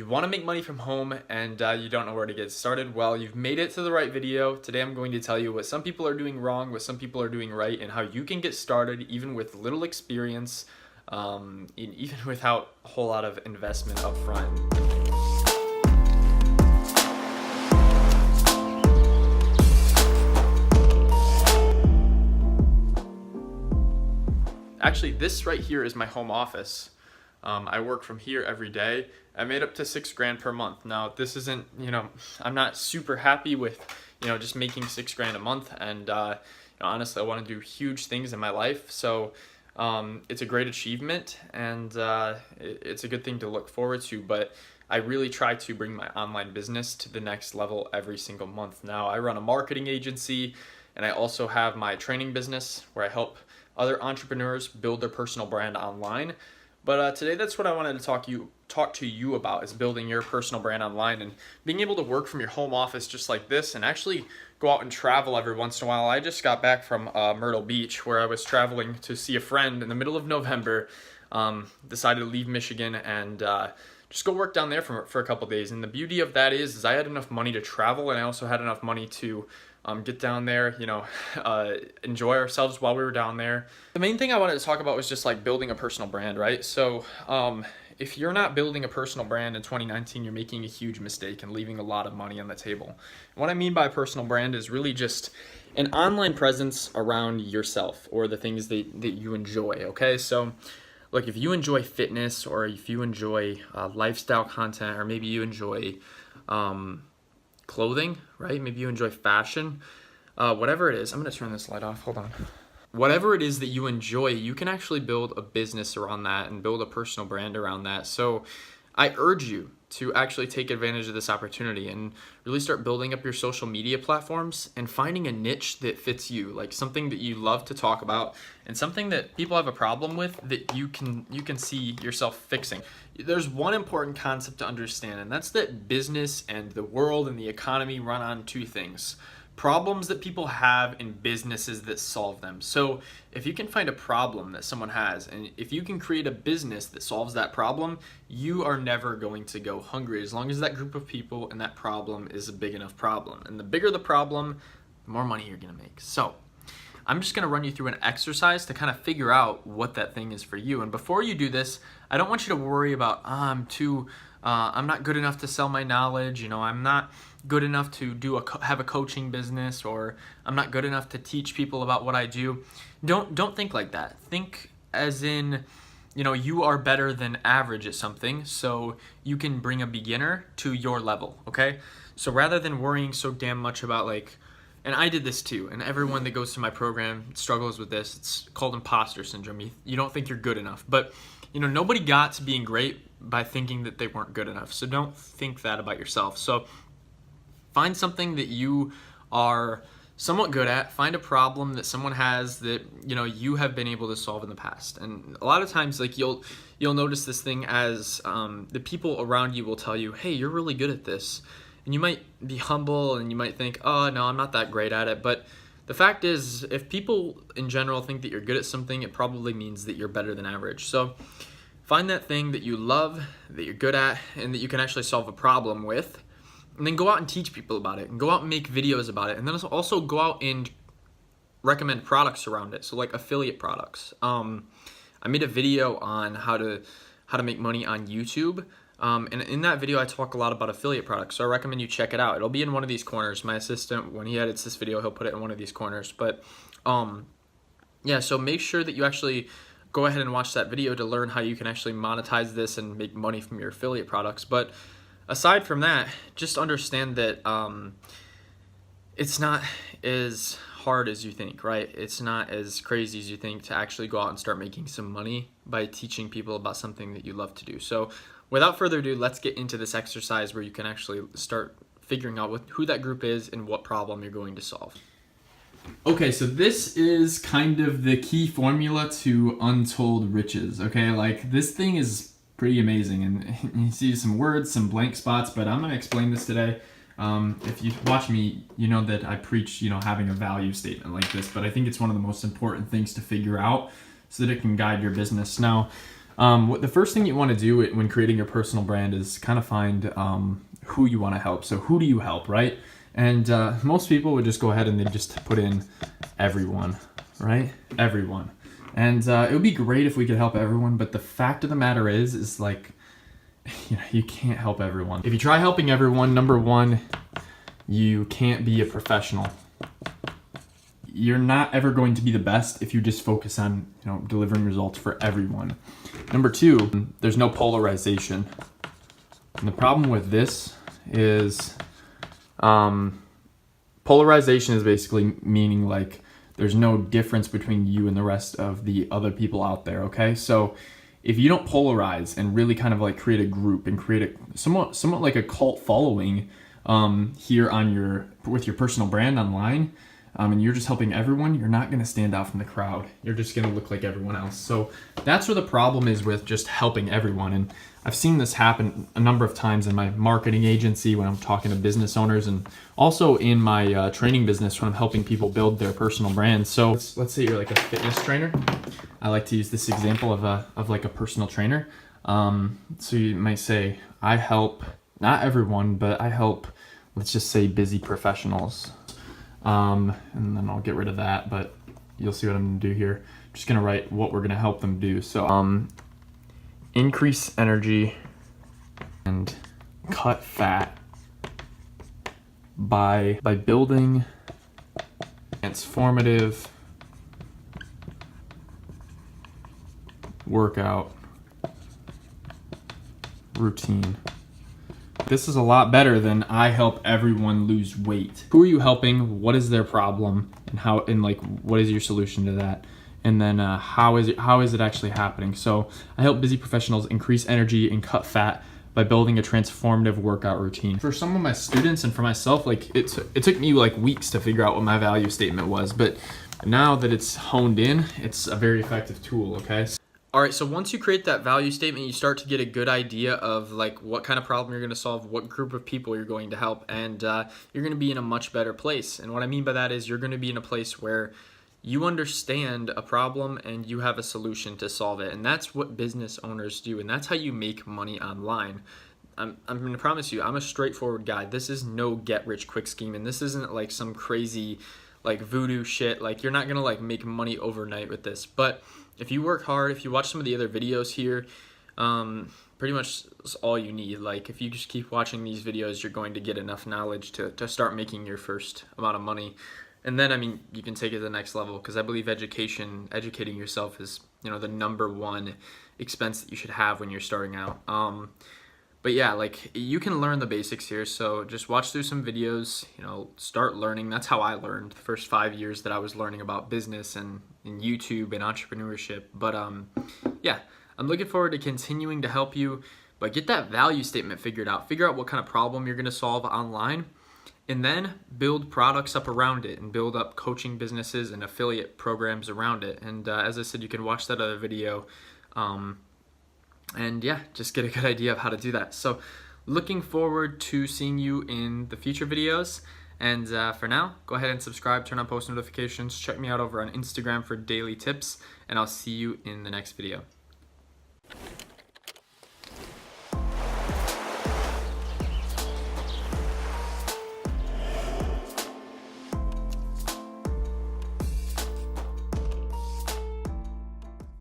You want to make money from home and you don't know where to get started. Well, you've made it to the right video. Today I'm going to tell you what some people are doing wrong, what some people are doing right, and how you can get started even with little experience, even without a whole lot of investment up front. Actually, this right here is my home office. I work from here every day. I made up to $6,000 per month. Now, this isn't, I'm not super happy with, just making $6,000 a month. And honestly, I want to do huge things in my life. So it's a great achievement, and it's a good thing to look forward to. But I really try to bring my online business to the next level every single month. Now, I run a marketing agency, and I also have my training business where I help other entrepreneurs build their personal brand online. But today, that's what I wanted to talk to you about, is building your personal brand online and being able to work from your home office just like this and actually go out and travel every once in a while. I just got back from Myrtle Beach, where I was traveling to see a friend in the middle of November. Decided to leave Michigan and just go work down there for a couple days. And the beauty of that is I had enough money to travel, and I also had enough money to get down there, enjoy ourselves while we were down there. The main thing I wanted to talk about was just like building a personal brand, right? So if you're not building a personal brand in 2019, you're making a huge mistake and leaving a lot of money on the table. And what I mean by a personal brand is really just an online presence around yourself or the things that you enjoy, okay? So look, if you enjoy fitness, or if you enjoy lifestyle content, or maybe you enjoy clothing, right? Maybe you enjoy fashion, whatever it is. I'm gonna turn this light off, hold on. Whatever it is that you enjoy, you can actually build a business around that and build a personal brand around that. So I urge you to actually take advantage of this opportunity and really start building up your social media platforms and finding a niche that fits you, like something that you love to talk about and something that people have a problem with that you can see yourself fixing. There's one important concept to understand, and that's that business and the world and the economy run on two things: problems that people have and businesses that solve them. So if you can find a problem that someone has, and if you can create a business that solves that problem, you are never going to go hungry, as long as that group of people and that problem is a big enough problem. And the bigger the problem, the more money you're gonna make. So I'm just gonna run you through an exercise to kind of figure out what that thing is for you. And before you do this, I don't want you to worry about, I'm not good enough to sell my knowledge, I'm not good enough to have a coaching business, or I'm not good enough to teach people about what I do. Don't think like that. Think as in, you are better than average at something, so you can bring a beginner to your level, okay? So rather than worrying so damn much about and I did this too, and everyone that goes to my program struggles with this. It's called imposter syndrome. You don't think you're good enough, but nobody got to being great by thinking that they weren't good enough. So don't think that about yourself. So find something that you are somewhat good at. Find a problem that someone has that you have been able to solve in the past. And a lot of times, you'll notice this thing as the people around you will tell you, "Hey, you're really good at this," and you might be humble and you might think, "Oh no, I'm not that great at it." But the fact is, if people in general think that you're good at something, it probably means that you're better than average. So find that thing that you love, that you're good at, and that you can actually solve a problem with, and then go out and teach people about it, and go out and make videos about it, and then also go out and recommend products around it. So like affiliate products. I made a video on how to make money on YouTube. And in that video, I talk a lot about affiliate products. So I recommend you check it out. It'll be in one of these corners. My assistant, when he edits this video, he'll put it in one of these corners. But yeah, so make sure that you actually go ahead and watch that video to learn how you can actually monetize this and make money from your affiliate products. But aside from that, just understand that it's not as hard as you think, right? It's not as crazy as you think to actually go out and start making some money by teaching people about something that you love to do. So without further ado, let's get into this exercise where you can actually start figuring out who that group is and what problem you're going to solve. Okay, so this is kind of the key formula to untold riches, okay? This thing is pretty amazing, and you see some words, some blank spots, but I'm going to explain this today. If you watch me, you know that I preach, having a value statement like this, but I think it's one of the most important things to figure out so that it can guide your business. Now, The first thing you want to do when creating your personal brand is kind of find who you want to help. So who do you help, right? And most people would just go ahead and they just put in everyone, right? Everyone. And it would be great if we could help everyone, but the fact of the matter is like, you can't help everyone. If you try helping everyone, number one, you can't be a professional. You're not ever going to be the best if you just focus on, delivering results for everyone. Number two, there's no polarization. And the problem with this is polarization is basically meaning like there's no difference between you and the rest of the other people out there, okay? So if you don't polarize and really kind of like create a group and create a somewhat like a cult following here on with your personal brand online, and you're just helping everyone, you're not going to stand out from the crowd. You're just going to look like everyone else. So that's where the problem is with just helping everyone. And I've seen this happen a number of times in my marketing agency when I'm talking to business owners, and also in my training business when I'm helping people build their personal brands. So let's say you're like a fitness trainer. I like to use this example of like a personal trainer. So you might say, I help not everyone, but I help, let's just say, busy professionals. And then I'll get rid of that, but you'll see what I'm gonna do here. I'm just gonna write what we're gonna help them do. So increase energy and cut fat by building transformative workout routine. This is a lot better than I help everyone lose weight. Who are you helping? What is their problem? And what is your solution to that? And then how is it actually happening? So I help busy professionals increase energy and cut fat by building a transformative workout routine. For some of my students and for myself, like it took me like weeks to figure out what my value statement was, but now that it's honed in, it's a very effective tool, okay? All right, so once you create that value statement, you start to get a good idea of like what kind of problem you're going to solve, what group of people you're going to help, and you're going to be in a much better place. And what I mean by that is you're going to be in a place where you understand a problem and you have a solution to solve it. And that's what business owners do, and that's how you make money online. I'm going to promise you, I'm a straightforward guy. This is no get-rich-quick scheme, and this isn't like some crazy like voodoo shit. Like you're not going to like make money overnight with this, but if you work hard, if you watch some of the other videos here, pretty much is all you need. Like if you just keep watching these videos, you're going to get enough knowledge to start making your first amount of money. And then, I mean, you can take it to the next level, because I believe educating yourself is, the number one expense that you should have when you're starting out. But yeah, like you can learn the basics here. So just watch through some videos, start learning. That's how I learned the first 5 years that I was learning about business and YouTube and entrepreneurship. But yeah, I'm looking forward to continuing to help you, but get that value statement figured out. Figure out what kind of problem you're going to solve online, and then build products up around it and build up coaching businesses and affiliate programs around it. And as I said, you can watch that other video. And yeah, just get a good idea of how to do that. So looking forward to seeing you in the future videos. And for now, go ahead and subscribe, turn on post notifications, check me out over on Instagram for daily tips, and I'll see you in the next video.